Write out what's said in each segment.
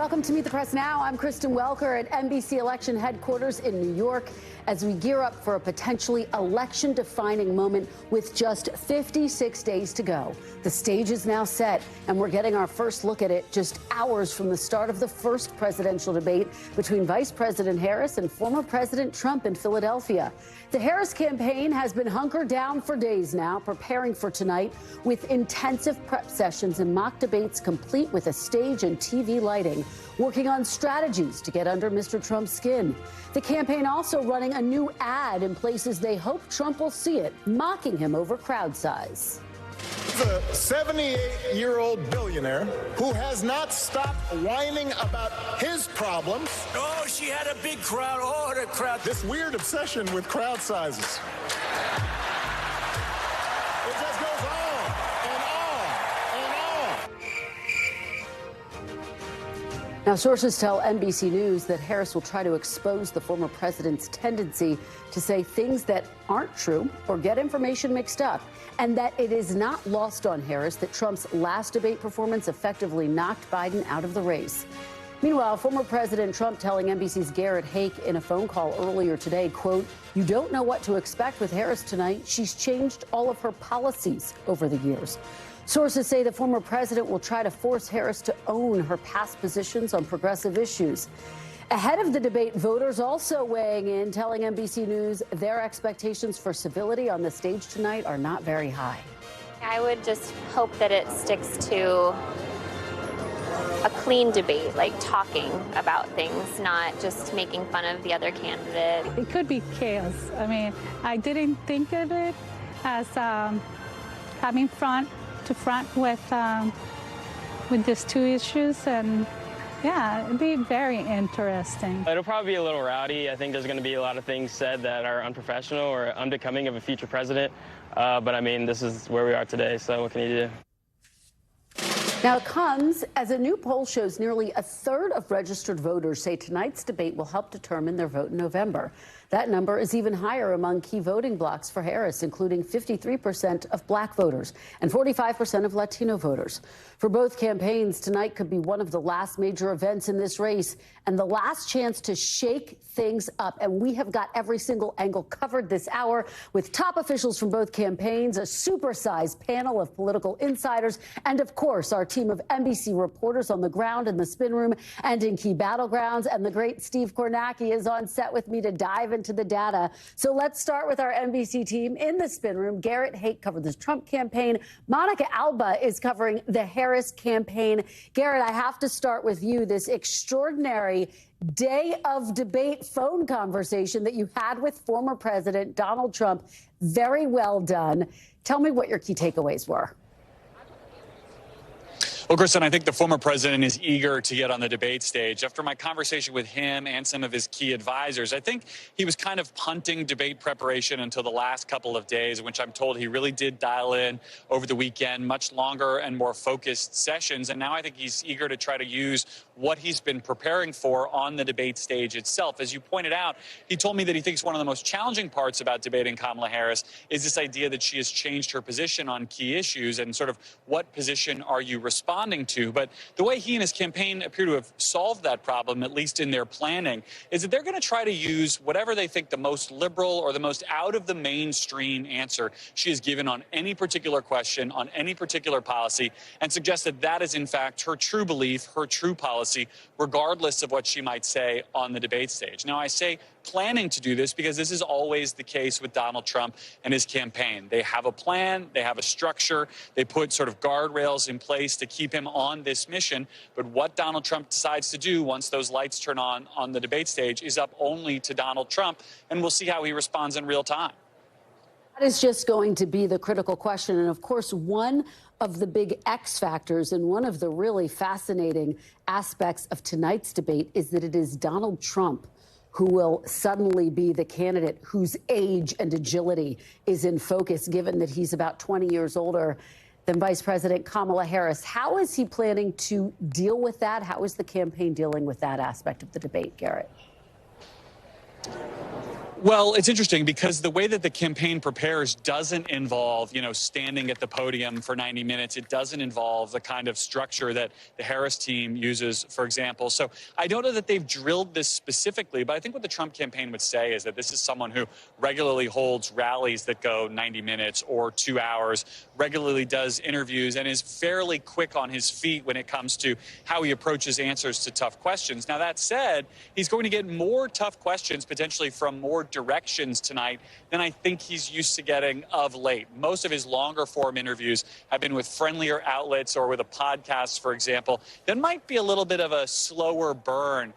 Welcome to Meet the Press Now. I'm Kristen Welker at NBC election headquarters in New York as we gear up for a potentially election-defining moment with just 56 days to go. The stage is now set, and we're getting our first look at it just hours from the start of the first presidential debate between Vice President Harris and former President Trump in Philadelphia. The Harris campaign has been hunkered down for days now, preparing for tonight with intensive prep sessions and mock debates complete with a stage and TV lighting, working on strategies to get under Mr. Trump's skin. The campaign also running a new ad in places they hope Trump will see it, mocking him over crowd size. The 78-year-old billionaire who has not stopped whining about his problems. Oh, she had a big crowd. Oh, the crowd. This weird obsession with crowd sizes. It just goes on and on and on. Now, sources tell NBC News that Harris will try to expose the former president's tendency to say things that aren't true or get information mixed up, and that it is not lost on Harris that Trump's last debate performance effectively knocked Biden out of the race. Meanwhile, former President Trump telling NBC's Garrett Haake in a phone call earlier today, quote, "You don't know what to expect with Harris tonight. She's changed all of her policies over the years." Sources say the former president will try to force Harris to own her past positions on progressive issues. Ahead of the debate, voters also weighing in, telling NBC News their expectations for civility on the stage tonight are not very high. I would just hope that it sticks to a clean debate, like talking about things, not just making fun of the other candidate. It could be chaos. I mean, I didn't think of it as having front to front with these two issues, and yeah, it'd be very interesting. It'll probably be a little rowdy. I think there's going to be a lot of things said that are unprofessional or unbecoming of a future president. But I mean, this is where we are today, so what can you do? Now, it comes as a new poll shows nearly a third of registered voters say tonight's debate will help determine their vote in November. That number is even higher among key voting blocs for Harris, including 53% of black voters and 45% of Latino voters. For both campaigns, tonight could be one of the last major events in this race and the last chance to shake things up. And we have got every single angle covered this hour with top officials from both campaigns, a supersized panel of political insiders, and of course, our team of NBC reporters on the ground in the spin room and in key battlegrounds. And the great Steve Kornacki is on set with me to dive into the data. So let's start with our NBC team in the spin room. Garrett Haake covered the Trump campaign. Monica Alba is covering the Harris campaign. Garrett, I have to start with you. This extraordinary day of debate phone conversation that you had with former President Donald Trump. Very well done. Tell me what your key takeaways were. Well, Kristen, I think the former president is eager to get on the debate stage. After my conversation with him and some of his key advisors, I think he was kind of punting debate preparation until the last couple of days, which I'm told he really did dial in over the weekend, much longer and more focused sessions. And now I think he's eager to try to use what he's been preparing for on the debate stage itself. As you pointed out, he told me that he thinks one of the most challenging parts about debating Kamala Harris is this idea that she has changed her position on key issues and sort of what position are you responding to. But the way he and his campaign appear to have solved that problem, at least in their planning, is that they're going to try to use whatever they think the most liberal or the most out of the mainstream answer she has given on any particular question, on any particular policy, and suggest that that is in fact her true belief, her true policy, regardless of what she might say on the debate stage. Now, I say planning to do this because this is always the case with Donald Trump and his campaign. They have a plan, they have a structure, they put sort of guardrails in place to keep him on this mission. But what Donald Trump decides to do once those lights turn on the debate stage is up only to Donald Trump, and we'll see how he responds in real time. That is just going to be the critical question. And of course, one of the big X factors and one of the really fascinating aspects of tonight's debate is that it is Donald Trump who will suddenly be the candidate whose age and agility is in focus, given that he's about 20 years older than Vice President Kamala Harris. How is he planning to deal with that? How is the campaign dealing with that aspect of the debate, Garrett? Well, it's interesting because the way that the campaign prepares doesn't involve, standing at the podium for 90 minutes. It doesn't involve the kind of structure that the Harris team uses, for example. So I don't know that they've drilled this specifically, but I think what the Trump campaign would say is that this is someone who regularly holds rallies that go 90 minutes or 2 hours, regularly does interviews, and is fairly quick on his feet when it comes to how he approaches answers to tough questions. Now, that said, he's going to get more tough questions potentially from more directions tonight than I think he's used to getting of late. Most of his longer form interviews have been with friendlier outlets or with a podcast, for example. That might be a little bit of a slower burn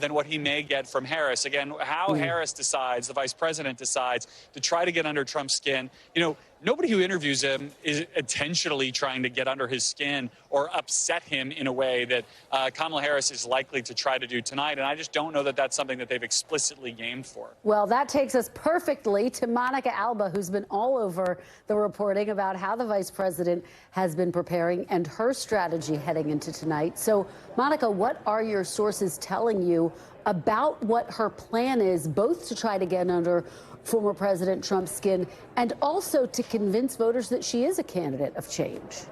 than what he may get from Harris. Again, how Harris decides, the vice president decides to try to get under Trump's skin, nobody who interviews him is intentionally trying to get under his skin or upset him in a way that Kamala Harris is likely to try to do tonight. And I just don't know that that's something that they've explicitly gamed for. Well, that takes us perfectly to Monica Alba, who's been all over the reporting about how the vice president has been preparing and her strategy heading into tonight. So, Monica, what are your sources telling you about what her plan is, both to try to get under former President Trump's skin and also to convince voters that she is a candidate of change?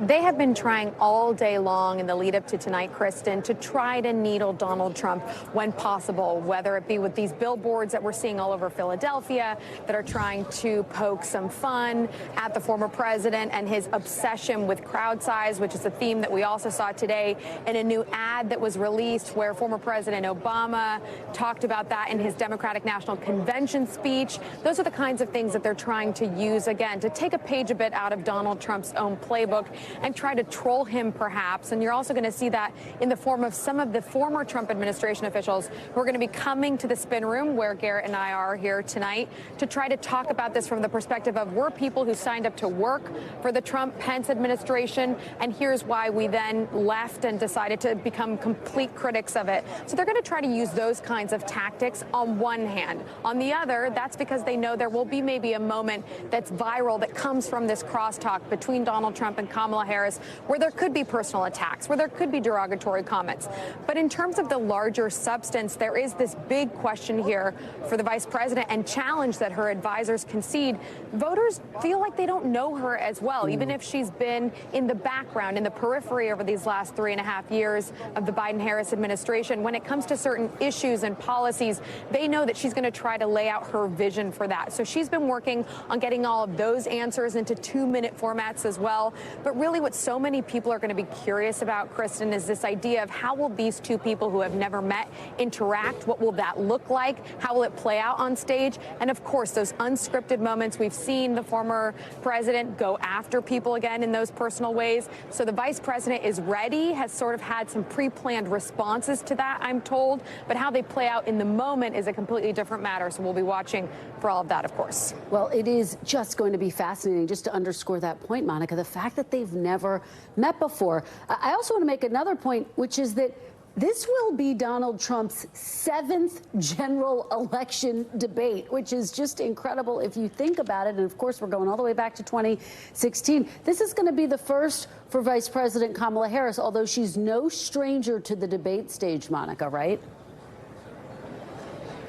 They have been trying all day long in the lead up to tonight, Kristen, to try to needle Donald Trump when possible, whether it be with these billboards that we're seeing all over Philadelphia that are trying to poke some fun at the former president and his obsession with crowd size, which is a theme that we also saw today in a new ad that was released where former President Obama talked about that in his Democratic National Convention speech. Those are the kinds of things that they're trying to use, again, to take a page a bit out of Donald Trump's own playbook and try to troll him, perhaps. And you're also going to see that in the form of some of the former Trump administration officials who are going to be coming to the spin room where Garrett and I are here tonight to try to talk about this from the perspective of we're people who signed up to work for the Trump-Pence administration, and here's why we then left and decided to become complete critics of it. So they're going to try to use those kinds of tactics on one hand. On the other, that's because they know there will be maybe a moment that's viral that comes from this crosstalk between Donald Trump and Kamala Harris, where there could be personal attacks, where there could be derogatory comments. But in terms of the larger substance, there is this big question here for the vice president and challenge that her advisors concede. Voters feel like they don't know her as well, even if she's been in the background, in the periphery over these last 3.5 years of the Biden-Harris administration. When it comes to certain issues and policies, they know that she's going to try to lay out her vision for that. So she's been working on getting all of those answers into 2-minute formats as well. But really what so many people are going to be curious about, Kristen, is this idea of how will these two people who have never met interact? What will that look like? How will it play out on stage? And of course, those unscripted moments, we've seen the former president go after people again in those personal ways. So the vice president is ready, has sort of had some pre-planned responses to that, I'm told. But how they play out in the moment is a completely different matter. So we'll be watching for all of that, of course. Well, it is just going to be fascinating, just to underscore that point, Monica, the fact that they've never met before. I also want to make another point, which is that this will be Donald Trump's 7th general election debate, which is just incredible if you think about it. And of course, we're going all the way back to 2016. This is going to be the first for Vice President Kamala Harris, although she's no stranger to the debate stage, Monica, right?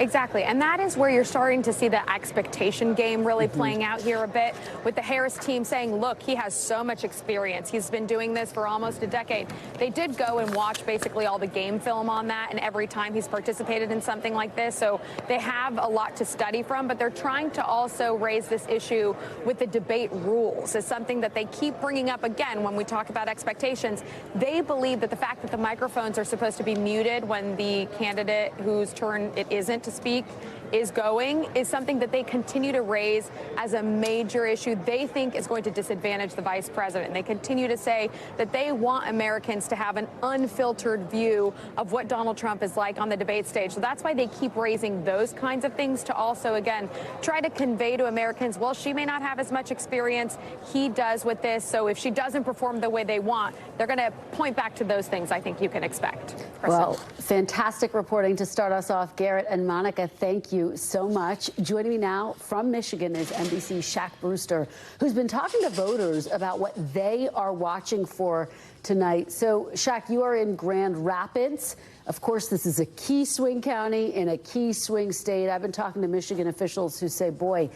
Exactly. And that is where you're starting to see the expectation game really playing out here a bit, with the Harris team saying, look, he has so much experience. He's been doing this for almost a decade. They did go and watch basically all the game film on that, and every time he's participated in something like this. So they have a lot to study from, but they're trying to also raise this issue with the debate rules as something that they keep bringing up again when we talk about expectations. They believe that the fact that the microphones are supposed to be muted when the candidate whose turn it isn't to speak is going is something that they continue to raise as a major issue they think is going to disadvantage the vice president. They continue to say that they want Americans to have an unfiltered view of what Donald Trump is like on the debate stage. So that's why they keep raising those kinds of things to also, again, try to convey to Americans, well, she may not have as much experience he does with this. So if she doesn't perform the way they want, they're going to point back to those things I think you can expect. Well, fantastic reporting to start us off, Garrett and Monica. Monica, thank you so much. Joining me now from Michigan is NBC's Shaq Brewster, who's been talking to voters about what they are watching for tonight. So, Shaq, you are in Grand Rapids. Of course, this is a key swing county in a key swing state. I've been talking to Michigan officials who say, boy,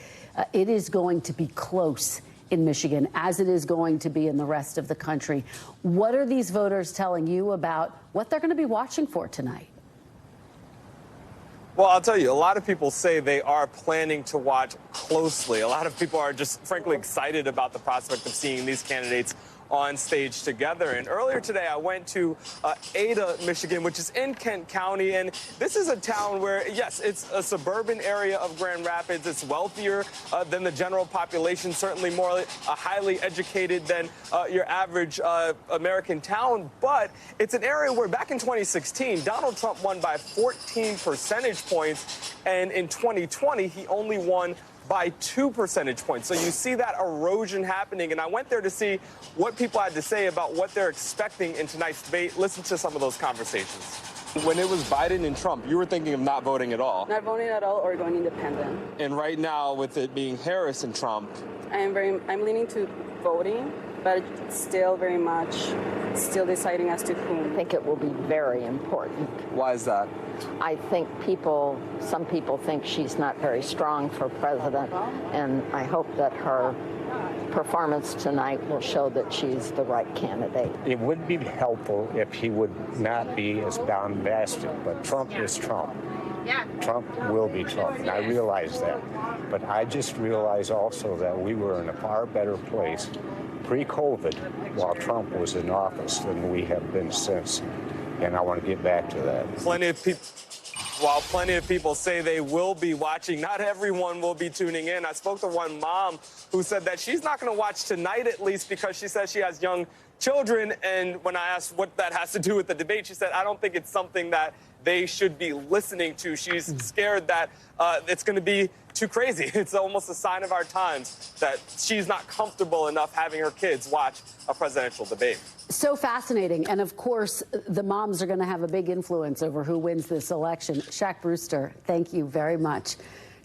it is going to be close in Michigan, as it is going to be in the rest of the country. What are these voters telling you about what they're going to be watching for tonight? Well, I'll tell you, a lot of people say they are planning to watch closely. A lot of people are just frankly excited about the prospect of seeing these candidates on stage together. And earlier today, I went to Ada, Michigan, which is in Kent County. And this is a town where, yes, it's a suburban area of Grand Rapids. It's wealthier than the general population, certainly more highly educated than your average American town. But it's an area where back in 2016, Donald Trump won by 14 percentage points. And in 2020, he only won by 2 percentage points. So you see that erosion happening. And I went there to see what people had to say about what they're expecting in tonight's debate. Listen to some of those conversations. When it was Biden and Trump, you were thinking of not voting at all. Not voting at all or going independent. And right now, with it being Harris and Trump, I'm leaning to voting, but still very much still deciding as to whom. I think it will be very important. Why is that? I think some people think she's not very strong for president, and I hope that her performance tonight will show that she's the right candidate. It would be helpful if he would not be as bombastic, but Trump is Trump. Trump will be Trump, and I realize that. But I just realize also that we were in a far better place pre-COVID while Trump was in office than we have been since. And I want to get back to that. While plenty of people say they will be watching, not everyone will be tuning in. I spoke to one mom who said that she's not going to watch tonight, at least, because she says she has young children. And when I asked what that has to do with the debate, she said, I don't think it's something that they should be listening to. She's scared that it's going to be too crazy. It's almost a sign of our times that she's not comfortable enough having her kids watch a presidential debate. So fascinating. And of course, the moms are going to have a big influence over who wins this election. Shaq Brewster, thank you very much.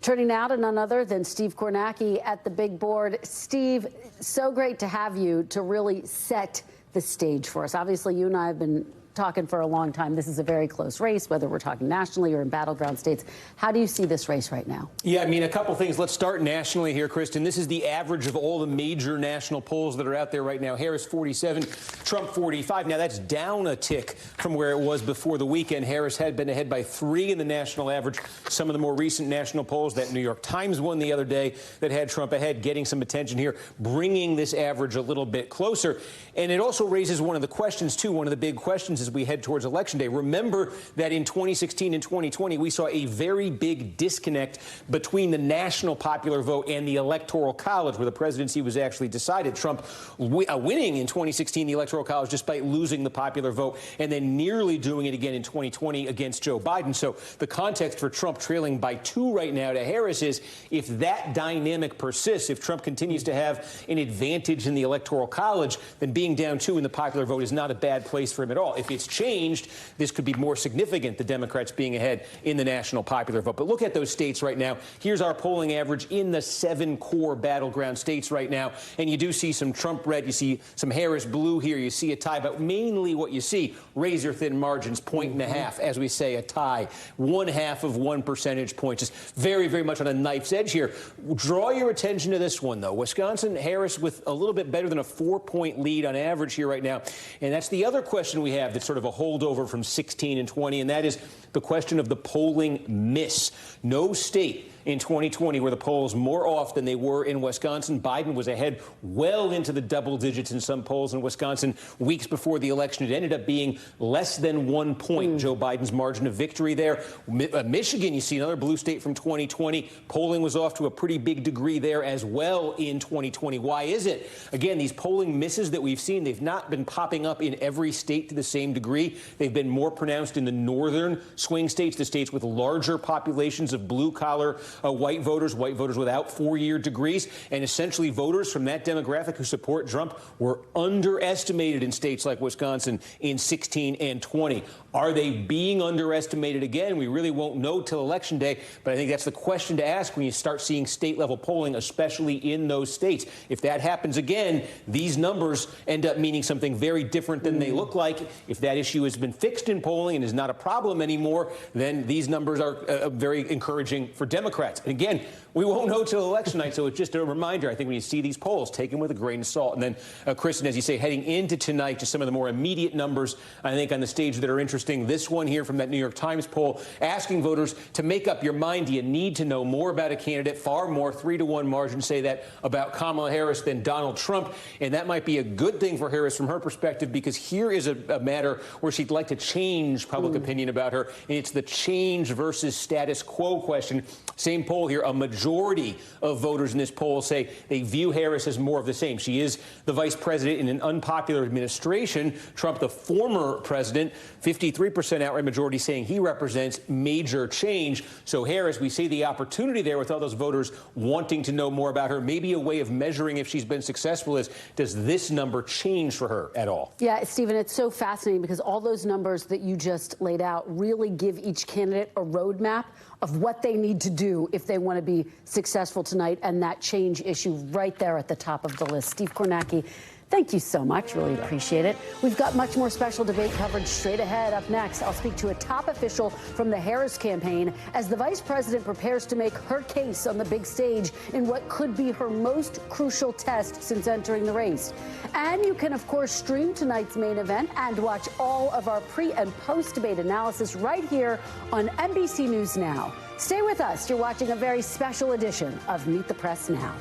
Turning now to none other than Steve Kornacki at the big board. Steve, so great to have you to really set the stage for us. Obviously, you and I have been talking for a long time. This is a very close race, whether we're talking nationally or in battleground states. How do you see this race right now? Yeah, I mean, a couple things. Let's start nationally here, Kristen. This is the average of all the major national polls that are out there right now. Harris 47, Trump 45. Now, that's down a tick from where it was before the weekend. Harris had been ahead by 3 in the national average. Some of the more recent national polls, that New York Times one the other day that had Trump ahead, getting some attention here, bringing this average a little bit closer. And it also raises one of the questions, too. One of the big questions as we head towards Election Day. Remember that in 2016 and 2020, we saw a very big disconnect between the national popular vote and the Electoral College, where the presidency was actually decided. Trump winning in 2016 the Electoral College despite losing the popular vote, and then nearly doing it again in 2020 against Joe Biden. So the context for Trump trailing by 2 right now to Harris is, if that dynamic persists, if Trump continues to have an advantage in the Electoral College, then being down 2 in the popular vote is not a bad place for him at all. If it's changed, this could be more significant, the Democrats being ahead in the national popular vote. But look at those states right now. Here's our polling average in the 7 core battleground states right now. And you do see some Trump red. You see some Harris blue here. You see a tie. But mainly what you see, razor-thin margins, 1.5, as we say, a tie. 1/2 of 1 percentage point. Just very, very much on a knife's edge here. Draw your attention to this one, though. Wisconsin, Harris with a little bit better than a 4-point lead on average here right now. And that's the other question we have that's sort of a holdover from 16 and 20, and that is the question of the polling miss. No state in 2020 where the polls more off than they were in Wisconsin. Biden was ahead well into the double digits in some polls in Wisconsin weeks before the election. It ended up being less than 1 point, Joe Biden's margin of victory there. Michigan, you see another blue state from 2020. Polling was off to a pretty big degree there as well in 2020. Why is it? Again, these polling misses that we've seen, they've not been popping up in every state to the same degree. They've been more pronounced in the northern swing states, the states with larger populations of blue-collar white voters without 4-year degrees. And essentially voters from that demographic who support Trump were underestimated in states like Wisconsin in 16 and 20. Are they being underestimated again? We really won't know till Election Day, but I think that's the question to ask when you start seeing state-level polling, especially in those states. If that happens again, these numbers end up meaning something very different than they look like. If that issue has been fixed in polling and is not a problem anymore, then these numbers are very encouraging for Democrats. And again, we won't know till election night, so it's just a reminder. I think when you see these polls, take them with a grain of salt. And then, Kristen, as you say, heading into tonight, just some of the more immediate numbers, I think, on the stage that are interesting. This one here from that New York Times poll, asking voters to make up your mind. Do you need to know more about a candidate? Far more, 3-to-1 margin say that about Kamala Harris than Donald Trump. And that might be a good thing for Harris from her perspective, because here is a matter where she'd like to change public opinion about her. And it's the change versus status quo question. Same poll here, a majority of voters in this poll say they view Harris as more of the same. She is the vice president in an unpopular administration. Trump, the former president, 53% outright majority saying he represents major change. So Harris, we see the opportunity there with all those voters wanting to know more about her. Maybe a way of measuring if she's been successful is, does this number change for her at all? Yeah, Stephen, it's so fascinating because all those numbers that you just laid out really give each candidate a roadmap of what they need to do if they want to be successful tonight, and that change issue right there at the top of the list. Steve Kornacki, thank you so much. Really appreciate it. We've got much more special debate coverage straight ahead. Up next, I'll speak to a top official from the Harris campaign as the vice president prepares to make her case on the big stage in what could be her most crucial test since entering the race. And you can, of course, stream tonight's main event and watch all of our pre- and post-debate analysis right here on NBC News Now. Stay with us. You're watching a very special edition of Meet the Press Now.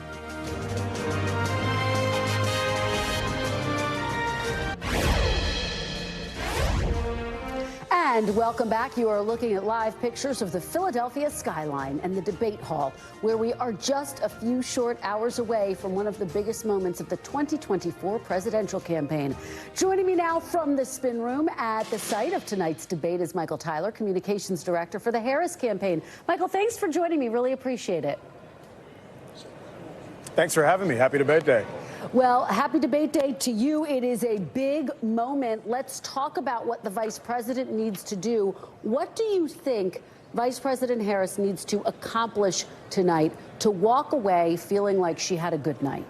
And welcome back. You are looking at live pictures of the Philadelphia skyline and the debate hall, where we are just a few short hours away from one of the biggest moments of the 2024 presidential campaign. Joining me now from the spin room at the site of tonight's debate is Michael Tyler, communications director for the Harris campaign. Michael, thanks for joining me. Really appreciate it. Thanks for having me. Happy debate day. Well, happy debate day to you. It is a big moment. Let's talk about what the vice president needs to do. What do you think Vice President Harris needs to accomplish tonight to walk away feeling like she had a good night?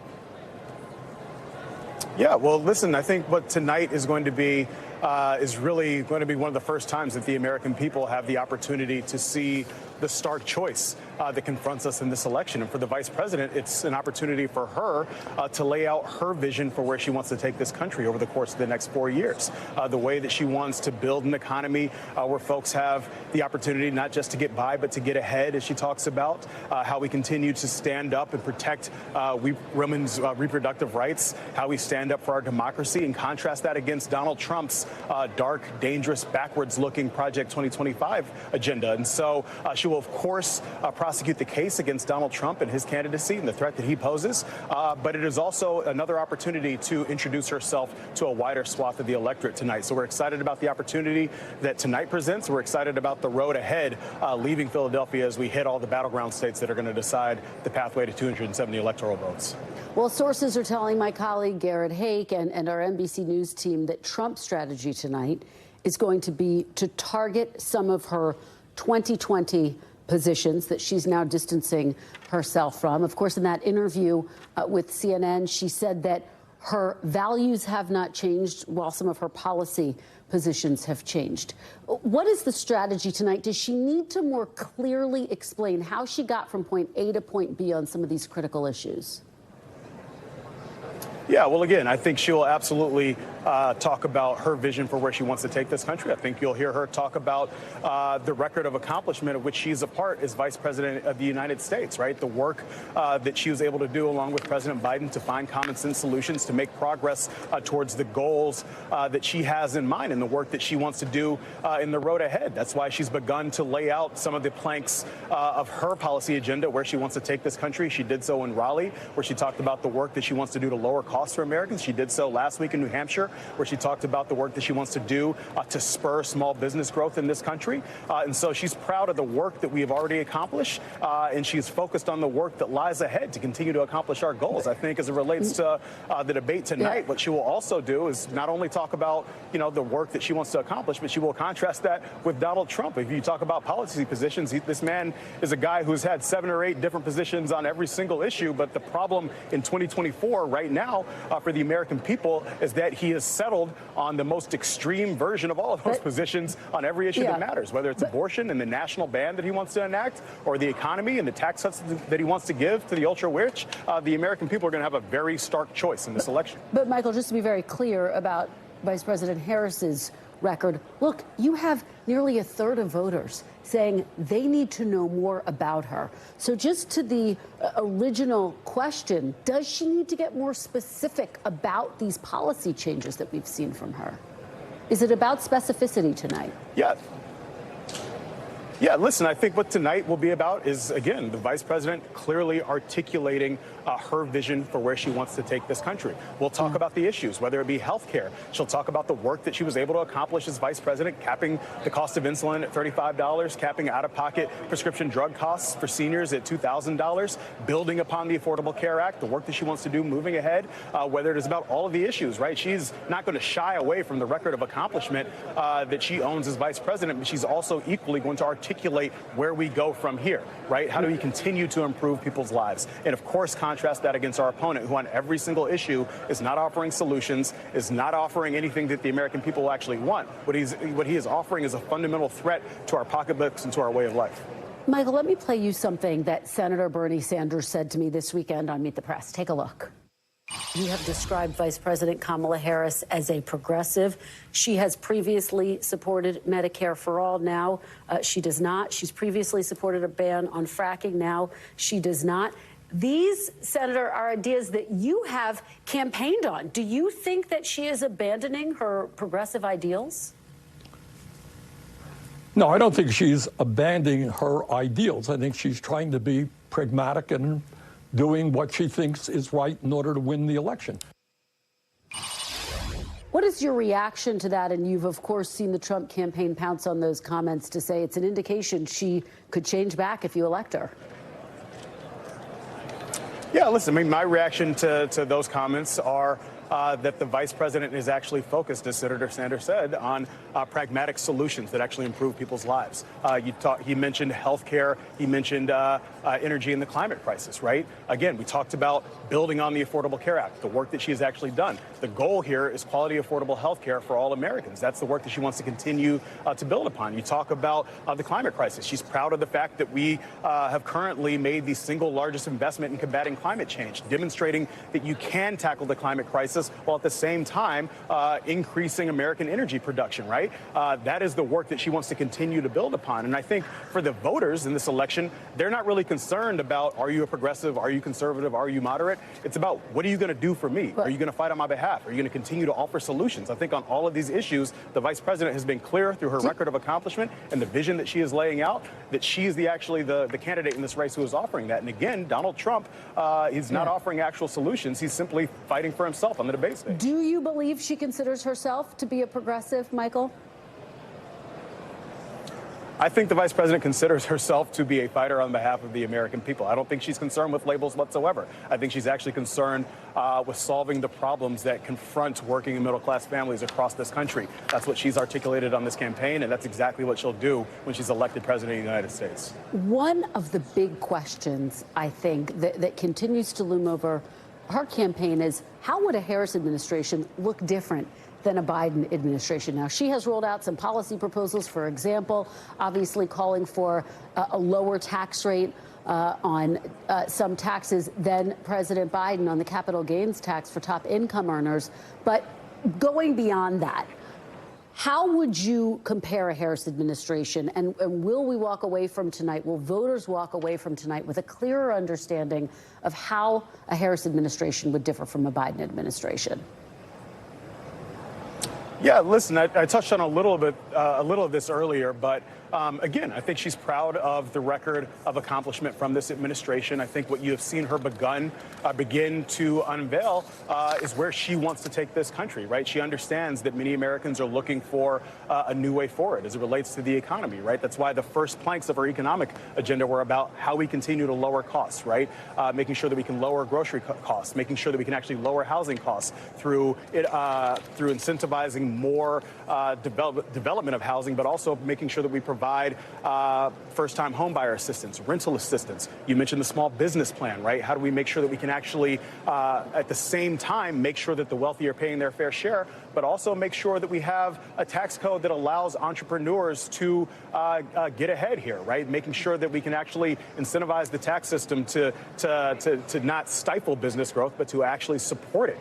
Yeah, well, listen, I think what tonight is going to be is really going to be one of the first times that the American people have the opportunity to see the stark choice that confronts us in this election. And for the vice president, it's an opportunity for her to lay out her vision for where she wants to take this country over the course of the next 4 years. The way that she wants to build an economy where folks have the opportunity not just to get by, but to get ahead, as she talks about, how we continue to stand up and protect women's reproductive rights, how we stand up for our democracy, and contrast that against Donald Trump's dark, dangerous, backwards-looking Project 2025 agenda. And so she will, of course, prosecute the case against Donald Trump and his candidacy and the threat that he poses. But it is also another opportunity to introduce herself to a wider swath of the electorate tonight. So we're excited about the opportunity that tonight presents. We're excited about the road ahead, leaving Philadelphia as we hit all the battleground states that are going to decide the pathway to 270 electoral votes. Well, sources are telling my colleague Garrett Hake and our NBC News team that Trump's strategy tonight is going to be to target some of her 2020 positions that she's now distancing herself from. Of course, in that interview with CNN, she said that her values have not changed while some of her policy positions have changed. What is the strategy tonight? Does she need to more clearly explain how she got from point A to point B on some of these critical issues? Yeah, well, again, I think she will absolutely talk about her vision for where she wants to take this country. I think you'll hear her talk about the record of accomplishment of which she's a part as vice president of the United States, right? The work that she was able to do along with President Biden to find common sense solutions to make progress towards the goals that she has in mind and the work that she wants to do in the road ahead. That's why she's begun to lay out some of the planks of her policy agenda where she wants to take this country. She did so in Raleigh, where she talked about the work that she wants to do to lower costs for Americans. She did so last week in New Hampshire, where she talked about the work that she wants to do to spur small business growth in this country. And so she's proud of the work that we have already accomplished, and she's focused on the work that lies ahead to continue to accomplish our goals. I think as it relates to the debate tonight, what she will also do is not only talk about, the work that she wants to accomplish, but she will contrast that with Donald Trump. If you talk about policy positions, this man is a guy who's had 7 or 8 different positions on every single issue. But the problem in 2024 right now for the American people is that he has settled on the most extreme version of all of those positions on every issue that matters, whether it's abortion and the national ban that he wants to enact, or the economy and the tax cuts that he wants to give to the ultra-rich. The American people are going to have a very stark choice in this election. But, Michael, just to be very clear about Vice President Harris's record, look, you have nearly a third of voters saying they need to know more about her. So just to the original question, does she need to get more specific about these policy changes that we've seen from her? Is it about specificity tonight? Yeah, listen, I think what tonight will be about is, again, the vice president clearly articulating her vision for where she wants to take this country. We'll talk about the issues, whether it be health care. She'll talk about the work that she was able to accomplish as vice president, capping the cost of insulin at $35, capping out-of-pocket prescription drug costs for seniors at $2,000, building upon the Affordable Care Act, the work that she wants to do moving ahead, whether it is about all of the issues, right? She's not going to shy away from the record of accomplishment that she owns as vice president, but she's also equally going to articulate where we go from here, right? How do we continue to improve people's lives? And of course, contrast that against our opponent, who on every single issue is not offering solutions, is not offering anything that the American people will actually want. What he is offering is a fundamental threat to our pocketbooks and to our way of life. Michael, let me play you something that Senator Bernie Sanders said to me this weekend on Meet the Press. Take a look. You have described Vice President Kamala Harris as a progressive. She has previously supported Medicare for all. Now she does not. She's previously supported a ban on fracking. Now she does not. These, Senator, are ideas that you have campaigned on. Do you think that she is abandoning her progressive ideals? No, I don't think she's abandoning her ideals. I think she's trying to be pragmatic and doing what she thinks is right in order to win the election. What is your reaction to that? And you've, of course, seen the Trump campaign pounce on those comments to say it's an indication she could change back if you elect her. Yeah, listen, I mean, my reaction to those comments are that the vice president is actually focused, as Senator Sanders said, on pragmatic solutions that actually improve people's lives. He mentioned health care. He mentioned energy and the climate crisis, right? Again, we talked about building on the Affordable Care Act, the work that she has actually done. The goal here is quality, affordable health care for all Americans. That's the work that she wants to continue to build upon. You talk about the climate crisis. She's proud of the fact that we have currently made the single largest investment in combating climate change, demonstrating that you can tackle the climate crisis while at the same time increasing American energy production, right? That is the work that she wants to continue to build upon. And I think for the voters in this election, they're not really concerned about, are you a progressive, are you conservative, are you moderate? It's about, what are you going to do for me? Are you going to fight on my behalf? Are you going to continue to offer solutions? I think on all of these issues, the vice president has been clear through her record of accomplishment and the vision that she is laying out that she is actually the candidate in this race who is offering that. And again, Donald Trump, he's not offering actual solutions. He's simply fighting for himself on the debate stage. Do you believe she considers herself to be a progressive, Michael? I think the vice president considers herself to be a fighter on behalf of the American people. I don't think she's concerned with labels whatsoever. I think she's actually concerned with solving the problems that confront working and middle-class families across this country. That's what she's articulated on this campaign, and that's exactly what she'll do when she's elected president of the United States. One of the big questions, I think, that continues to loom over her campaign is, how would a Harris administration look different than a Biden administration? Now, she has rolled out some policy proposals, for example, obviously calling for a lower tax rate on some taxes than President Biden on the capital gains tax for top income earners. But going beyond that, how would you compare a Harris administration? And will we walk away from tonight, will voters walk away from tonight with a clearer understanding of how a Harris administration would differ from a Biden administration? Yeah, listen, I touched on a little of this earlier, but again, I think she's proud of the record of accomplishment from this administration. I think what you have seen her begin to unveil is where she wants to take this country, right? She understands that many Americans are looking for a new way forward as it relates to the economy, right? That's why the first planks of her economic agenda were about how we continue to lower costs, right? Making sure that we can lower grocery costs, making sure that we can actually lower housing costs through incentivizing more development of housing, but also making sure that we provide first-time homebuyer assistance, rental assistance. You mentioned the small business plan, right? How do we make sure that we can actually, at the same time, make sure that the wealthy are paying their fair share, but also make sure that we have a tax code that allows entrepreneurs to get ahead here, right? Making sure that we can actually incentivize the tax system to not stifle business growth, but to actually support it.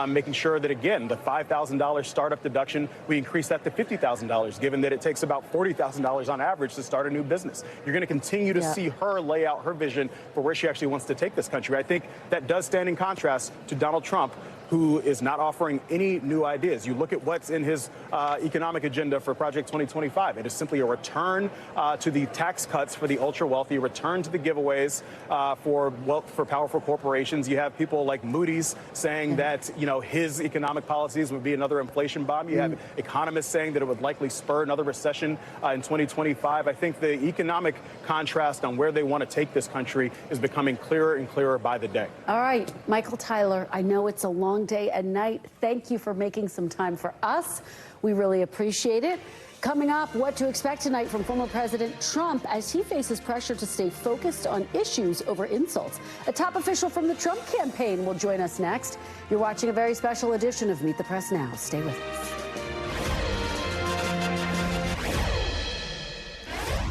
Making sure that, again, the $5,000 startup deduction, we increase that to $50,000, given that it takes about $40,000 on average to start a new business. You're going to continue to see her lay out her vision for where she actually wants to take this country. I think that does stand in contrast to Donald Trump, who is not offering any new ideas. You look at what's in his economic agenda for Project 2025. It is simply a return to the tax cuts for the ultra-wealthy, return to the giveaways for powerful corporations. You have people like Moody's saying that, you know, his economic policies would be another inflation bomb. You have economists saying that it would likely spur another recession in 2025. I think the economic contrast on where they want to take this country is becoming clearer and clearer by the day. All right, Michael Tyler, I know it's a long day and night. Thank you for making some time for us. We really appreciate it. Coming up, what to expect tonight from former President Trump as he faces pressure to stay focused on issues over insults. A top official from the Trump campaign will join us next. You're watching a very special edition of Meet the Press Now. Stay with us.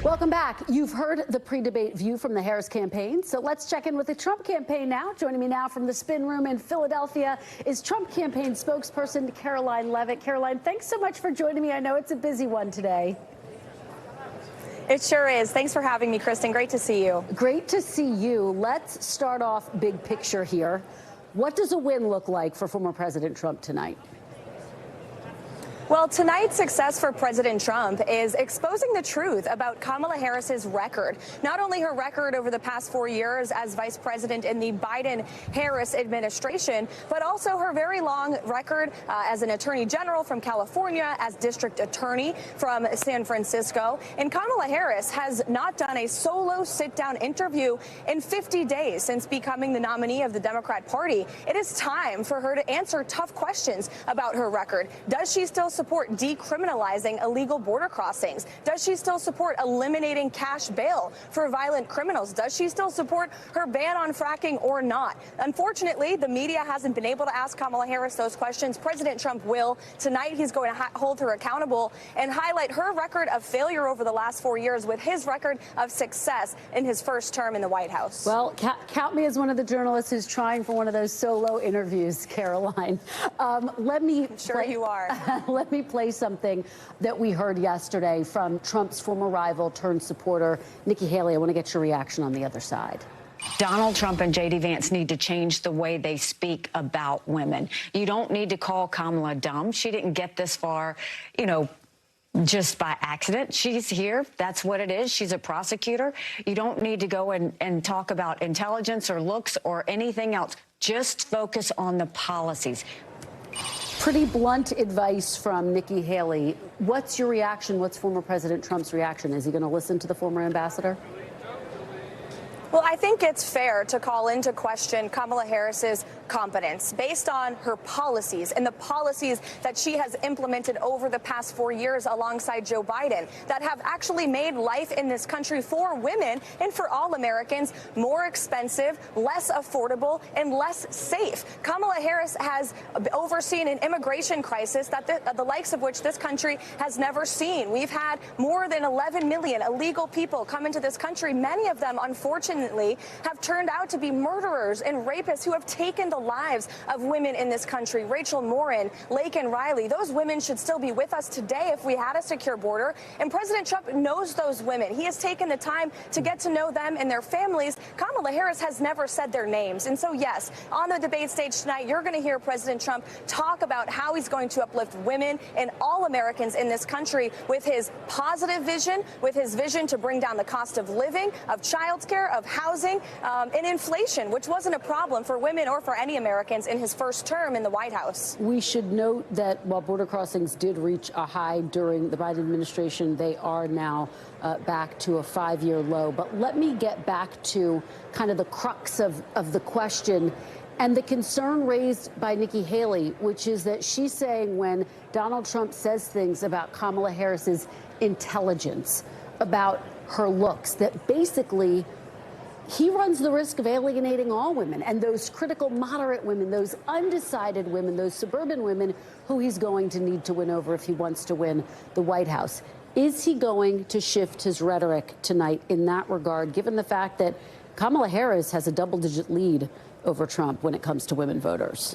Welcome back. You've heard the pre-debate view from the Harris campaign, so let's check in with the Trump campaign now. Joining me now from the Spin Room in Philadelphia is Trump campaign spokesperson Karoline Leavitt. Karoline, thanks so much for joining me. I know it's a busy one today. It sure is. Thanks for having me, Kristen. Great to see you. Great to see you. Let's start off big picture here. What does a win look like for former President Trump tonight? Well, tonight's success for President Trump is exposing the truth about Kamala Harris's record. Not only her record over the past 4 years as vice president in the Biden-Harris administration, but also her very long record as an attorney general from California, as district attorney from San Francisco. And Kamala Harris has not done a solo sit-down interview in 50 days since becoming the nominee of the Democrat Party. It is time for her to answer tough questions about her record. Does she still support decriminalizing illegal border crossings? Does she still support eliminating cash bail for violent criminals? Does she still support her ban on fracking or not? Unfortunately, the media hasn't been able to ask Kamala Harris those questions. President Trump will. Tonight, he's going to hold her accountable and highlight her record of failure over the last 4 years with his record of success in his first term in the White House. Well, count me as one of the journalists who's trying for one of those solo interviews, Karoline. Let me play something that we heard yesterday from Trump's former rival turned supporter, Nikki Haley. I want to get your reaction on the other side. Donald Trump and J.D. Vance need to change the way they speak about women. You don't need to call Kamala dumb. She didn't get this far, you know, just by accident. She's here. That's what it is. She's a prosecutor. You don't need to go and talk about intelligence or looks or anything else. Just focus on the policies. Pretty blunt advice from Nikki Haley. What's your reaction? What's former President Trump's reaction? Is he going to listen to the former ambassador? Well, I think it's fair to call into question Kamala Harris's competence based on her policies and the policies that she has implemented over the past 4 years alongside Joe Biden that have actually made life in this country for women and for all Americans more expensive, less affordable, and less safe. Kamala Harris has overseen an immigration crisis that the likes of which this country has never seen. We've had more than 11 million illegal people come into this country. Many of them, unfortunately, have turned out to be murderers and rapists who have taken the lives of women in this country. Rachel Morin, Lake and Riley, those women should still be with us today if we had a secure border. And President Trump knows those women. He has taken the time to get to know them and their families. Kamala Harris has never said their names. And so, yes, on the debate stage tonight, you're going to hear President Trump talk about how he's going to uplift women and all Americans in this country with his positive vision, with his vision to bring down the cost of living, of child care, of housing, and inflation, which wasn't a problem for women or for any Americans in his first term in the White House. We should note that while border crossings did reach a high during the Biden administration, they are now back to a 5-year low. But let me get back to kind of the crux of the question and the concern raised by Nikki Haley, which is that she's saying when Donald Trump says things about Kamala Harris's intelligence, about her looks, that basically he runs the risk of alienating all women and those critical moderate women, those undecided women, those suburban women who he's going to need to win over if he wants to win the White House. Is he going to shift his rhetoric tonight in that regard, given the fact that Kamala Harris has a double-digit lead over Trump when it comes to women voters?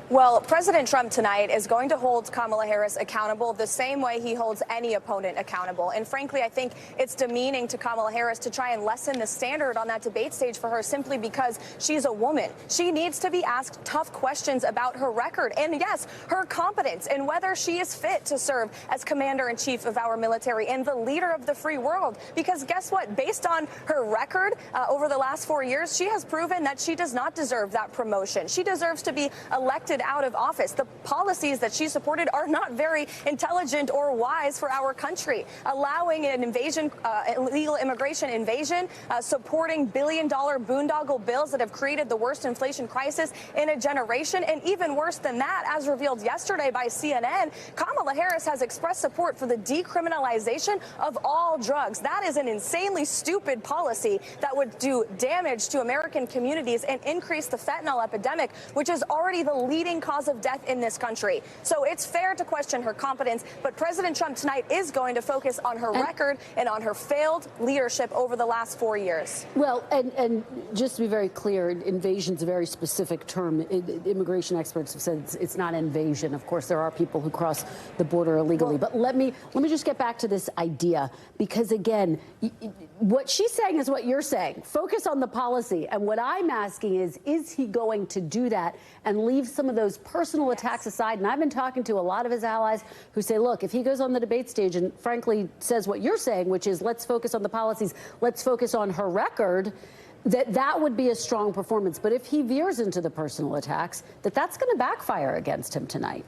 Well, President Trump tonight is going to hold Kamala Harris accountable the same way he holds any opponent accountable. And frankly, I think it's demeaning to Kamala Harris to try and lessen the standard on that debate stage for her simply because she's a woman. She needs to be asked tough questions about her record and, yes, her competence and whether she is fit to serve as commander-in-chief of our military and the leader of the free world. Because guess what? Based on her record over the last 4 years, she has proven that she does not deserve that promotion. She deserves to be elected out of office. The policies that she supported are not very intelligent or wise for our country. Allowing an invasion, illegal immigration invasion, supporting billion-dollar boondoggle bills that have created the worst inflation crisis in a generation, and even worse than that, as revealed yesterday by CNN, Kamala Harris has expressed support for the decriminalization of all drugs. That is an insanely stupid policy that would do damage to American communities and increase the fentanyl epidemic, which is already the leading cause of death in this country. So it's fair to question her competence, but President Trump tonight is going to focus on her record and on her failed leadership over the last 4 years. Well, and just to be very clear, invasion is a very specific term. Immigration experts have said it's not invasion. Of course, there are people who cross the border illegally. But let me just get back to this idea, because again, what she's saying is what you're saying. Focus on the policy. And what I'm asking is he going to do that and leave some of those personal attacks aside? And I've been talking to a lot of his allies who say, look, if he goes on the debate stage and frankly says what you're saying, which is let's focus on the policies, let's focus on her record, that would be a strong performance. But if he veers into the personal attacks, that's going to backfire against him tonight.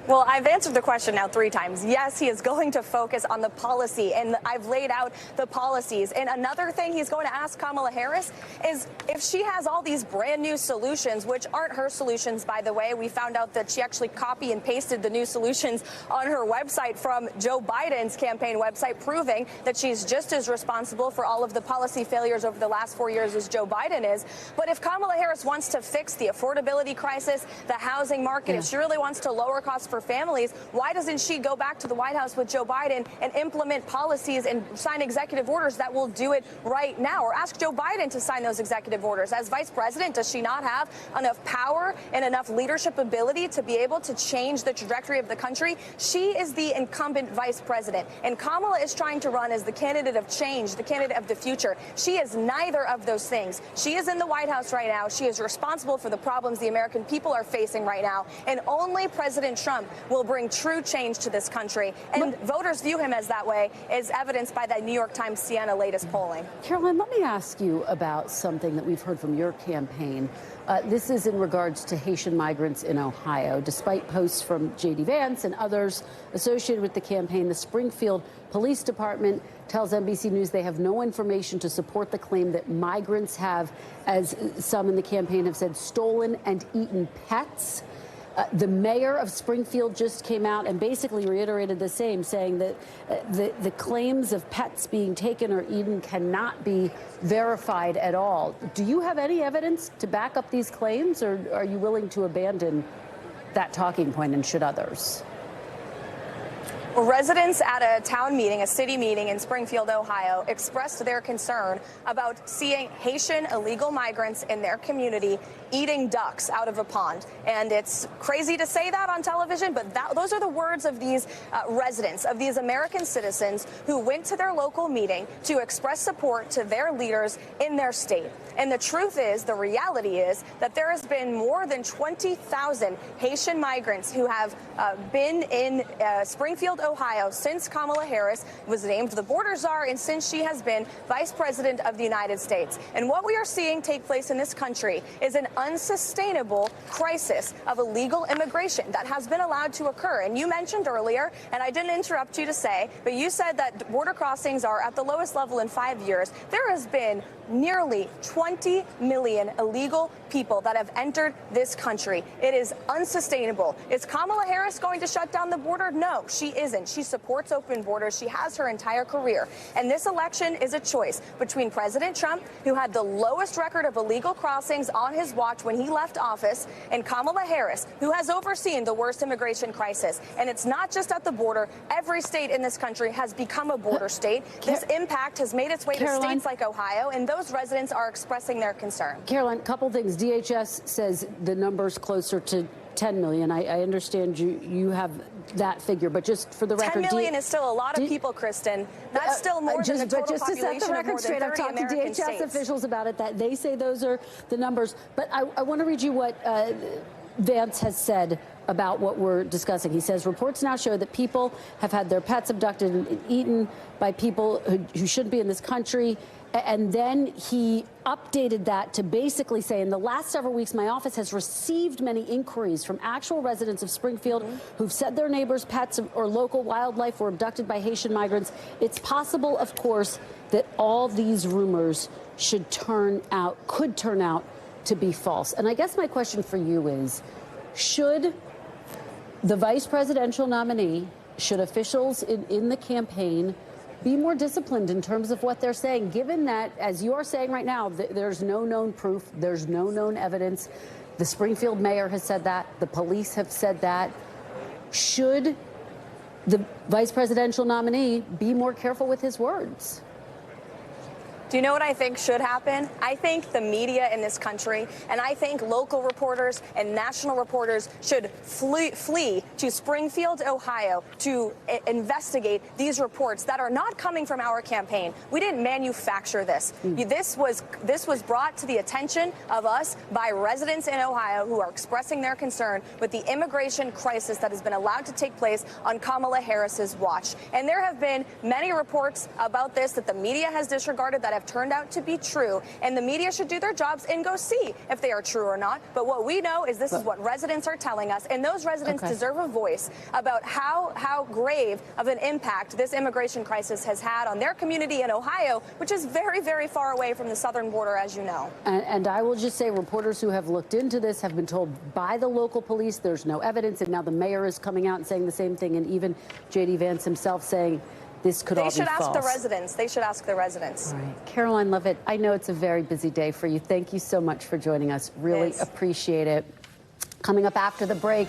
Well, I've answered the question now 3 times. Yes, he is going to focus on the policy, and I've laid out the policies. And another thing he's going to ask Kamala Harris is if she has all these brand new solutions, which aren't her solutions, by the way. We found out that she actually copy and pasted the new solutions on her website from Joe Biden's campaign website, proving that she's just as responsible for all of the policy failures over the last 4 years as Joe Biden is. But if Kamala Harris wants to fix the affordability crisis, the housing market, if she really wants to lower costs for families, why doesn't she go back to the White House with Joe Biden and implement policies and sign executive orders that will do it right now? Or ask Joe Biden to sign those executive orders. As vice president, does she not have enough power and enough leadership ability to be able to change the trajectory of the country? She is the incumbent vice president, and Kamala is trying to run as the candidate of change, the candidate of the future. She is neither of those things. She is in the White House right now. She is responsible for the problems the American people are facing right now, and only President Trump will bring true change to this country. And voters view him as that way, as evidenced by the New York Times Siena latest polling. Karoline, let me ask you about something that we've heard from your campaign. This is in regards to Haitian migrants in Ohio. Despite posts from J.D. Vance and others associated with the campaign, the Springfield Police Department tells NBC News they have no information to support the claim that migrants have, as some in the campaign have said, stolen and eaten pets. The mayor of Springfield just came out and basically reiterated the same, saying that the claims of pets being taken or eaten cannot be verified at all. Do you have any evidence to back up these claims, or are you willing to abandon that talking point and should others? Residents at a town meeting, a city meeting in Springfield, Ohio, expressed their concern about seeing Haitian illegal migrants in their community eating ducks out of a pond. And it's crazy to say that on television, but those are the words of these residents, of these American citizens who went to their local meeting to express support to their leaders in their state. And the truth is, the reality is that there has been more than 20,000 Haitian migrants who have been in Springfield, Ohio since Kamala Harris was named the border czar and since she has been vice president of the United States. And what we are seeing take place in this country is an unsustainable crisis of illegal immigration that has been allowed to occur. And you mentioned earlier, and I didn't interrupt you to say, but you said that border crossings are at the lowest level in 5 years. There has been nearly 20 million illegal people that have entered this country. It is unsustainable. Is Kamala Harris going to shut down the border? No, she isn't. She supports open borders. She has her entire career. And this election is a choice between President Trump, who had the lowest record of illegal crossings on his watch when he left office, and Kamala Harris, who has overseen the worst immigration crisis. And it's not just at the border. Every state in this country has become a border state. This impact has made its way to states like Ohio, and those residents are expressing their concern. Karoline, a couple things. DHS says the number's closer to 10 million. I understand you have that figure, but just for the record, 10 million is still a lot of people, Kristen. That's still more than the total just to set the population of record more straight, than I've 30 talked to American DHS states. officials about it, that they say those are the numbers. But I want to read you what Vance has said about what we're discussing. He says reports now show that people have had their pets abducted and eaten by people who shouldn't be in this country. And then he updated that to basically say, in the last several weeks, my office has received many inquiries from actual residents of Springfield who've said their neighbors' pets or local wildlife were abducted by Haitian migrants. It's possible, of course, that all these rumors could turn out to be false. And I guess my question for you is, should the vice presidential nominee, should officials in the campaign be more disciplined in terms of what they're saying, given that, as you are saying right now, there's no known proof, there's no known evidence. The Springfield mayor has said that. The police have said that. Should the vice presidential nominee be more careful with his words? Do you know what I think should happen? I think the media in this country, and I think local reporters and national reporters should flee to Springfield, Ohio, to investigate these reports that are not coming from our campaign. We didn't manufacture this. This was brought to the attention of us by residents in Ohio who are expressing their concern with the immigration crisis that has been allowed to take place on Kamala Harris's watch. And there have been many reports about this that the media has disregarded that have turned out to be true, and the media should do their jobs and go see if they are true or not. But what we know is this is what residents are telling us, and those residents deserve a voice about how grave of an impact this immigration crisis has had on their community in Ohio, which is very, very far away from the southern border, as you know. And I will just say, reporters who have looked into this have been told by the local police there's no evidence, and now the mayor is coming out and saying the same thing, and even J.D. Vance himself saying this could all be false. They should ask the residents. They should ask the residents. All right. Karoline Leavitt, I know it's a very busy day for you. Thank you so much for joining us. Really appreciate it. Coming up after the break,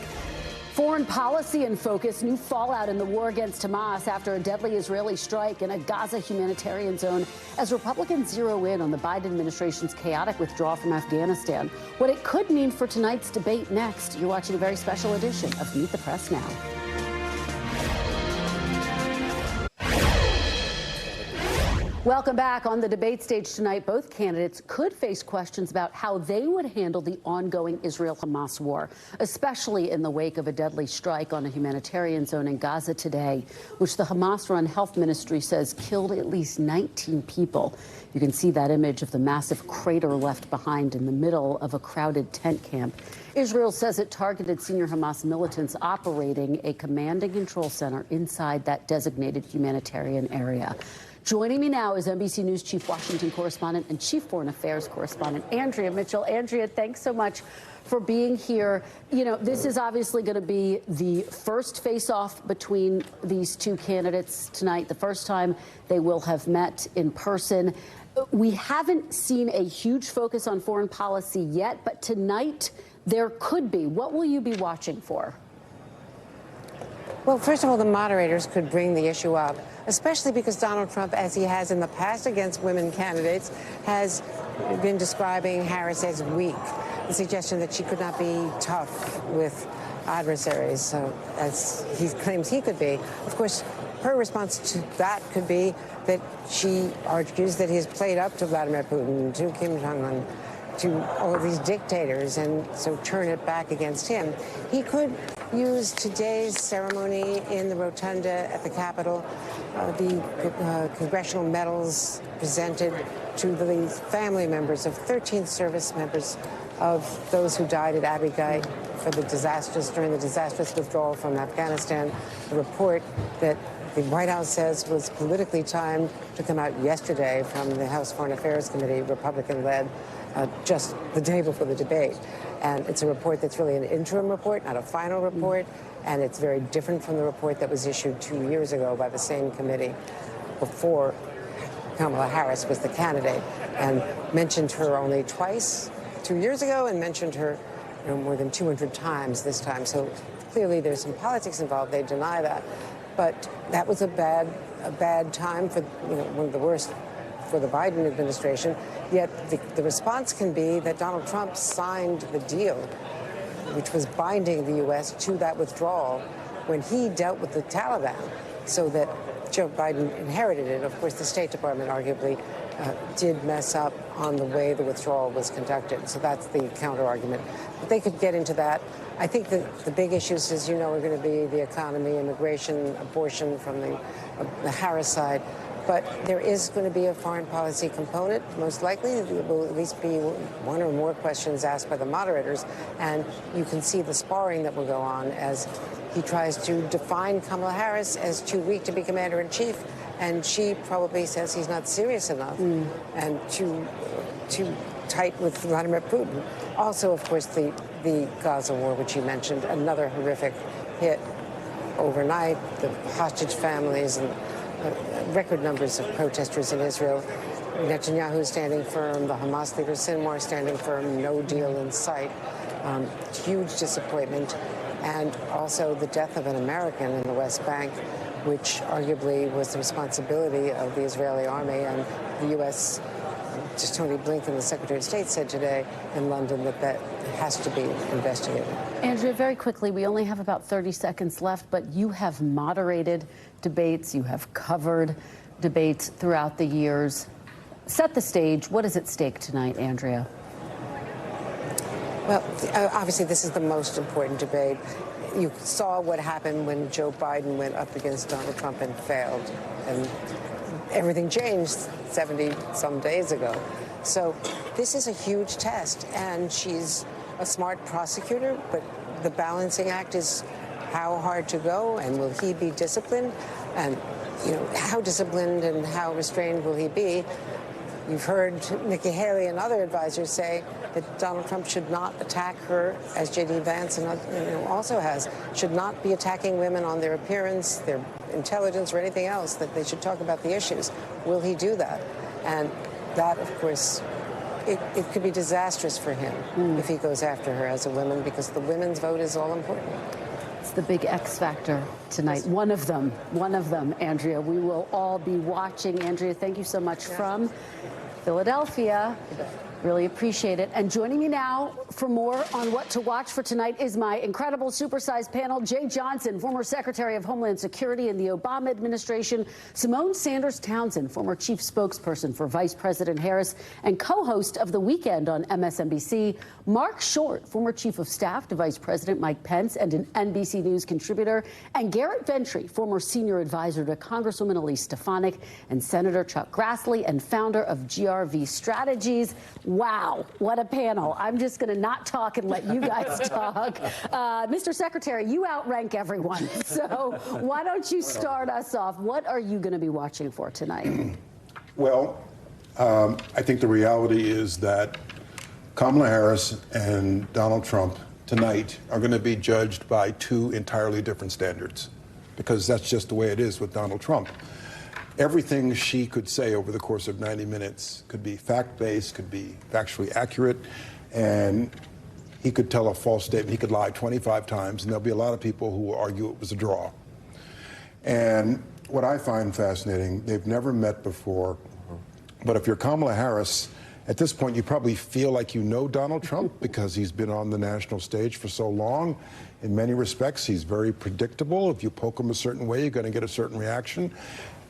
foreign policy in focus, new fallout in the war against Hamas after a deadly Israeli strike in a Gaza humanitarian zone as Republicans zero in on the Biden administration's chaotic withdrawal from Afghanistan. What it could mean for tonight's debate next. You're watching a very special edition of Meet the Press Now. Welcome back. On the debate stage tonight, both candidates could face questions about how they would handle the ongoing Israel-Hamas war, especially in the wake of a deadly strike on a humanitarian zone in Gaza today, which the Hamas-run health ministry says killed at least 19 people. You can see that image of the massive crater left behind in the middle of a crowded tent camp. Israel says it targeted senior Hamas militants operating a command and control center inside that designated humanitarian area. Joining me now is NBC News Chief Washington Correspondent and Chief Foreign Affairs Correspondent Andrea Mitchell. Andrea, thanks so much for being here. You know, this is obviously going to be the first face-off between these two candidates tonight, the first time they will have met in person. We haven't seen a huge focus on foreign policy yet, but tonight there could be. What will you be watching for? Well, first of all, the moderators could bring the issue up, especially because Donald Trump, as he has in the past against women candidates, has been describing Harris as weak, the suggestion that she could not be tough with adversaries, as he claims he could be. Of course, her response to that could be that she argues that he's played up to Vladimir Putin, to Kim Jong-un, to all of these dictators, and so turn it back against him. He could use today's ceremony in the rotunda at the Capitol, the congressional medals presented to the family members of 13 service members of those who died at Abu Ghraib during the disastrous withdrawal from Afghanistan. The report that the White House says was politically timed to come out yesterday from the House Foreign Affairs Committee, Republican-led, just the day before the debate. And it's a report that's really an interim report, not a final report, and it's very different from the report that was issued 2 years ago by the same committee before Kamala Harris was the candidate, and mentioned her only twice 2 years ago and mentioned her more than 200 times this time. So clearly there's some politics involved. They deny that. But that was a bad time for, one of the worst for the Biden administration. Yet the response can be that Donald Trump signed the deal, which was binding the U.S. to that withdrawal when he dealt with the Taliban, so that Joe Biden inherited it. Of course, the State Department arguably did mess up on the way the withdrawal was conducted. So that's the counter-argument. But they could get into that. I think that the big issues, as you know, are going to be the economy, immigration, abortion from the Harris side. But there is going to be a foreign policy component, most likely. There will at least be one or more questions asked by the moderators. And you can see the sparring that will go on as he tries to define Kamala Harris as too weak to be commander-in-chief. And she probably says he's not serious enough and too tight with Vladimir Putin. Also, of course, the Gaza war, which you mentioned, another horrific hit overnight, the hostage families and record numbers of protesters in Israel. Netanyahu standing firm, the Hamas leader Sinwar standing firm, no deal in sight. Huge disappointment. And also the death of an American in the West Bank, which arguably was the responsibility of the Israeli army. And the U.S., just Tony Blinken, the Secretary of State, said today in London that has to be investigated. Andrea, very quickly, we only have about 30 seconds left, but you have moderated debates, you have covered debates throughout the years. Set the stage. What is at stake tonight, Andrea? Well, obviously, this is the most important debate. You saw what happened when Joe Biden went up against Donald Trump and failed. And everything changed 70-some days ago. So this is a huge test. And she's a smart prosecutor, but the balancing act is how hard to go, and will he be disciplined? And, how disciplined and how restrained will he be? You've heard Nikki Haley and other advisors say that Donald Trump should not attack her, as J.D. Vance and also has, should not be attacking women on their appearance, their intelligence, or anything else, that they should talk about the issues. Will he do that? And that, of course, it could be disastrous for him if he goes after her as a woman, because the women's vote is all important. It's the big X factor tonight. One of them, Andrea. We will all be watching. Andrea, thank you so much from Philadelphia. Really appreciate it. And joining me now for more on what to watch for tonight is my incredible supersized panel. Jay Johnson, former Secretary of Homeland Security in the Obama administration. Simone Sanders Townsend, former chief spokesperson for Vice President Harris and co-host of The Weekend on MSNBC. Mark Short, former chief of staff to Vice President Mike Pence and an NBC News contributor. And Garrett Ventry, former senior advisor to Congresswoman Elise Stefanik and Senator Chuck Grassley and founder of GRV Strategies. Wow, what a panel. I'm just going to not talk and let you guys talk. Mr. Secretary, you outrank everyone. So why don't you start us off? What are you going to be watching for tonight? Well, I think the reality is that Kamala Harris and Donald Trump tonight are going to be judged by two entirely different standards, because that's just the way it is with Donald Trump. Everything she could say over the course of 90 minutes could be fact-based, could be factually accurate, and he could tell a false statement. He could lie 25 times, and there'll be a lot of people who will argue it was a draw. And what I find fascinating, they've never met before. But if you're Kamala Harris, at this point, you probably feel like you know Donald Trump because he's been on the national stage for so long. In many respects, he's very predictable. If you poke him a certain way, you're going to get a certain reaction.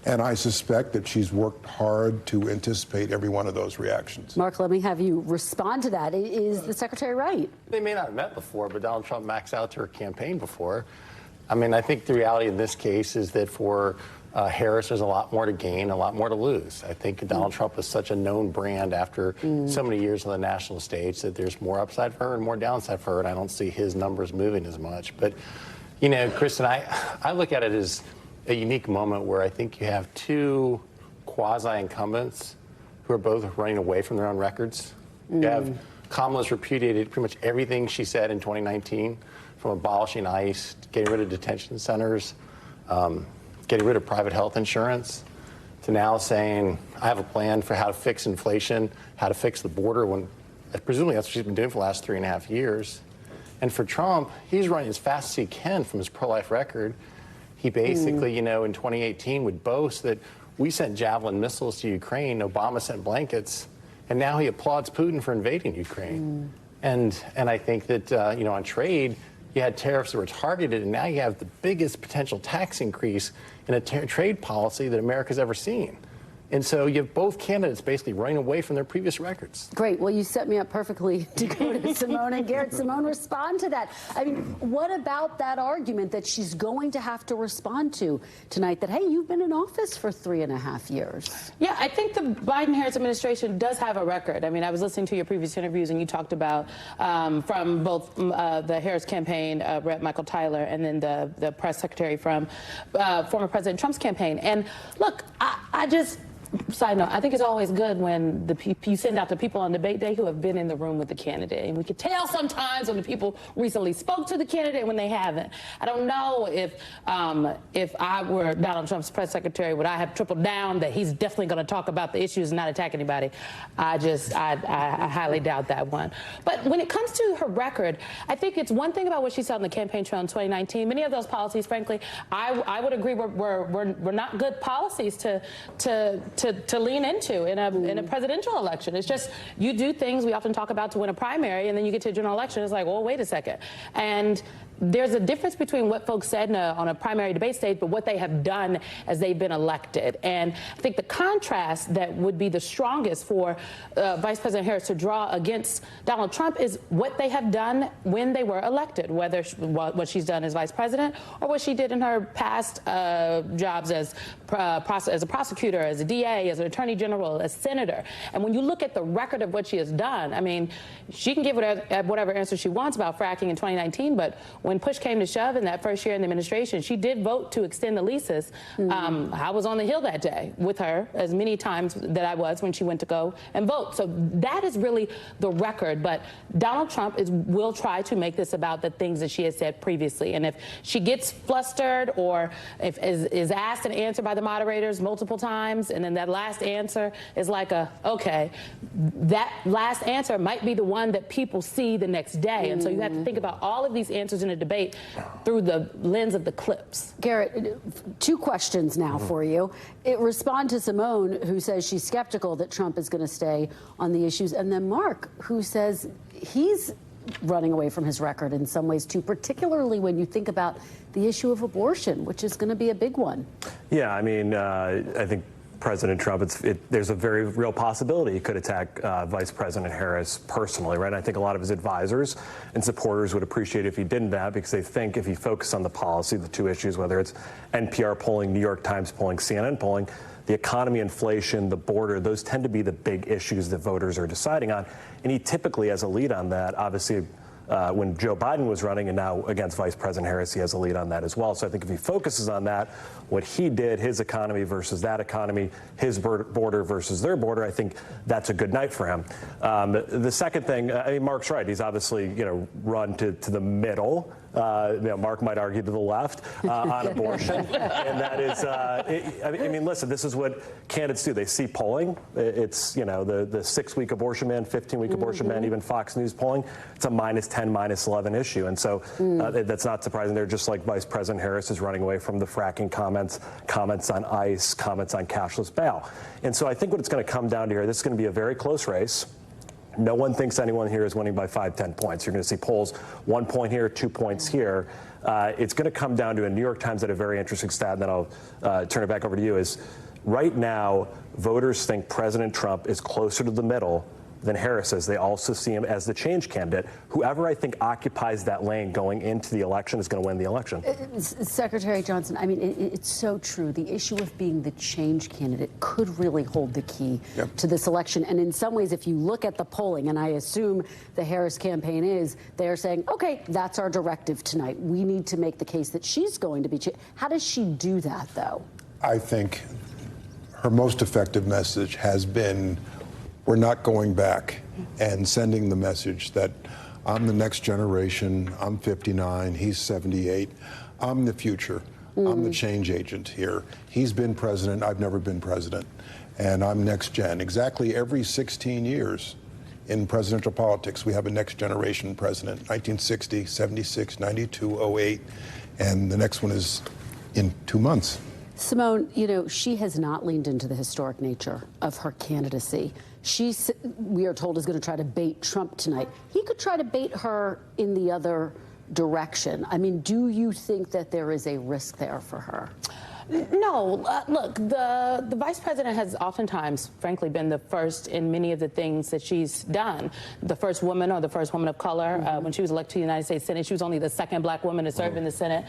And I suspect that she's worked hard to anticipate every one of those reactions. Mark, let me have you respond to that. Is the secretary right? They may not have met before, but Donald Trump maxed out to her campaign before. I mean, I think the reality in this case is that for Harris, there's a lot more to gain, a lot more to lose. I think Donald Trump is such a known brand after so many years on the national stage that there's more upside for her and more downside for her, and I don't see his numbers moving as much. But, you know, Kristen, I look at it as a unique moment where I think you have two quasi-incumbents who are both running away from their own records. You have Kamala's repudiated pretty much everything she said in 2019, from abolishing ICE, getting rid of detention centers, getting rid of private health insurance, to now saying, I have a plan for how to fix inflation, how to fix the border, when presumably that's what she's been doing for the last 3.5 years. And for Trump, he's running as fast as he can from his pro-life record. He basically, you know, in 2018 would boast that we sent Javelin missiles to Ukraine, Obama sent blankets, and now he applauds Putin for invading Ukraine. And I think that, you know, on trade, you had tariffs that were targeted, and now you have the biggest potential tax increase in a trade policy that America's ever seen. And so you have both candidates basically running away from their previous records. Great. Well, you set me up perfectly to go to Simone and Garrett. Simone, respond to that. I mean, what about that argument that she's going to have to respond to tonight that, hey, you've been in office for 3.5 years? Yeah, I think the Biden-Harris administration does have a record. I mean, I was listening to your previous interviews, and you talked about from both the Harris campaign, Rep. Michael Tyler, and then the press secretary from former President Trump's campaign. And look, I just... Side note, I think it's always good when you send out the people on debate day who have been in the room with the candidate. And we could tell sometimes when the people recently spoke to the candidate and when they haven't. I don't know if I were Donald Trump's press secretary, would I have tripled down that he's definitely going to talk about the issues and not attack anybody? I highly doubt that one. But when it comes to her record, I think it's one thing about what she said on the campaign trail in 2019. Many of those policies, frankly, I would agree were not good policies to lean into in a presidential election. It's just, you do things we often talk about to win a primary, and then you get to a general election, it's like, well, wait a second. And there's a difference between what folks said on a primary debate stage, but what they have done as they've been elected. And I think the contrast that would be the strongest for Vice President Harris to draw against Donald Trump is what they have done when they were elected, whether what she's done as vice president or what she did in her past jobs as a prosecutor, as a DA, as an attorney general, as senator. And when you look at the record of what she has done, I mean, she can give whatever answer she wants about fracking in 2019, but when push came to shove in that first year in the administration, she did vote to extend the leases. I was on the Hill that day with her as many times that I was when she went to go and vote. So that is really the record. But Donald Trump will try to make this about the things that she has said previously. And if she gets flustered or if is asked and answered by the moderators multiple times, and then that last answer is like okay, that last answer might be the one that people see the next day. And so you have to think about all of these answers in a debate through the lens of the clips. Garrett, two questions now for you. Respond to Simone, who says she's skeptical that Trump is going to stay on the issues, and then Mark, who says he's running away from his record in some ways too, particularly when you think about the issue of abortion, which is going to be a big one. Yeah, I mean, I think President Trump, there's a very real possibility he could attack Vice President Harris personally, right? And I think a lot of his advisors and supporters would appreciate if he didn't that, because they think if he focused on the policy, the two issues, whether it's NPR polling, New York Times polling, CNN polling, the economy, inflation, the border, those tend to be the big issues that voters are deciding on. And he typically has a lead on that. Obviously, when Joe Biden was running, and now against Vice President Harris, he has a lead on that as well. So I think if he focuses on that, what he did, his economy versus that economy, his border versus their border, I think that's a good night for him. The second thing, I mean, Mark's right. He's obviously, run to the middle. Mark might argue to the left, on abortion. And that is, I mean, listen, this is what candidates do. They see polling. It's, the 6-week abortion ban, 15-week abortion ban, even Fox News polling. It's a -10, -11 issue. And so that's not surprising. They're just like Vice President Harris is running away from the fracking comments on ICE, comments on cashless bail. And so I think what it's going to come down to here, this is going to be a very close race. No one thinks anyone here is winning by 5-10 points. You're going to see polls 1 point here, 2 points here. It's going to come down to a New York Times had a very interesting stat, and then I'll turn it back over to you, is right now voters think President Trump is closer to the middle than Harris is. They also see him as the change candidate. Whoever I think occupies that lane going into the election is going to win the election. Secretary Johnson, I mean, it's so true. The issue of being the change candidate could really hold the key to this election. And in some ways, if you look at the polling, and I assume the Harris campaign is, they're saying, okay, that's our directive tonight. We need to make the case that she's going to be. How does she do that, though? I think her most effective message has been, we're not going back, and sending the message that I'm the next generation, I'm 59, he's 78, I'm the future, I'm the change agent here. He's been president, I've never been president, and I'm next gen. Exactly every 16 years in presidential politics, we have a next generation president, 1960, 76, 92, 08, and the next one is in 2 months. Simone, she has not leaned into the historic nature of her candidacy. We are told, is going to try to bait Trump tonight. He could try to bait her in the other direction. I mean, do you think that there is a risk there for her? No, look, the vice president has oftentimes, frankly, been the first in many of the things that she's done. The first woman or the first woman of color, when she was elected to the United States Senate, she was only the second black woman to serve in the Senate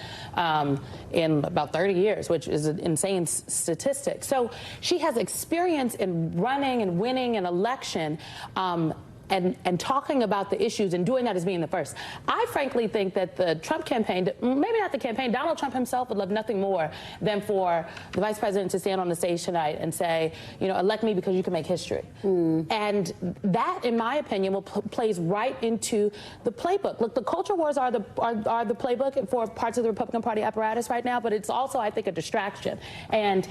in about 30 years, which is an insane statistic. So she has experience in running and winning an election. And talking about the issues and doing that as being the first. I frankly think that the Trump campaign, maybe not the campaign, Donald Trump himself would love nothing more than for the vice president to stand on the stage tonight and say, elect me because you can make history. And that, in my opinion, plays right into the playbook. Look, the culture wars are the playbook for parts of the Republican Party apparatus right now, but it's also, I think, a distraction. And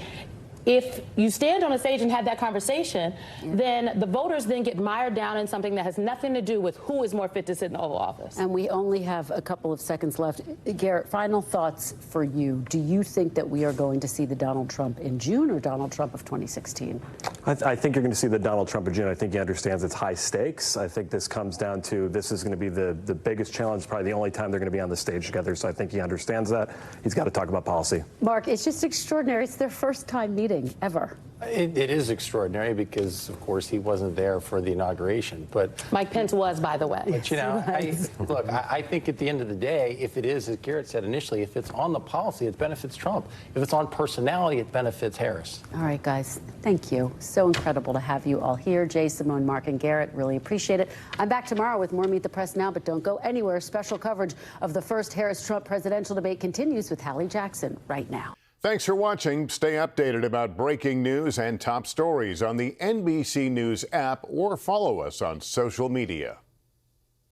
if you stand on a stage and have that conversation, then the voters then get mired down in something that has nothing to do with who is more fit to sit in the Oval Office. And we only have a couple of seconds left. Garrett, final thoughts for you. Do you think that we are going to see the Donald Trump in June or Donald Trump of 2016? I think you're going to see the Donald Trump in June. I think he understands it's high stakes. I think this comes down to this is going to be the biggest challenge, probably the only time they're going to be on the stage together. So I think he understands that. He's got to talk about policy. Mark, it's just extraordinary. It's their first time meeting ever. It is extraordinary because, of course, he wasn't there for the inauguration. But Mike Pence was, by the way. But, I think at the end of the day, if it is, as Garrett said initially, if it's on the policy, it benefits Trump. If it's on personality, it benefits Harris. All right, guys. Thank you. So incredible to have you all here. Jay, Simone, Mark, and Garrett. Really appreciate it. I'm back tomorrow with more Meet the Press Now, but don't go anywhere. Special coverage of the first Harris-Trump presidential debate continues with Hallie Jackson right now. Thanks for watching. Stay updated about breaking news and top stories on the NBC News app or follow us on social media.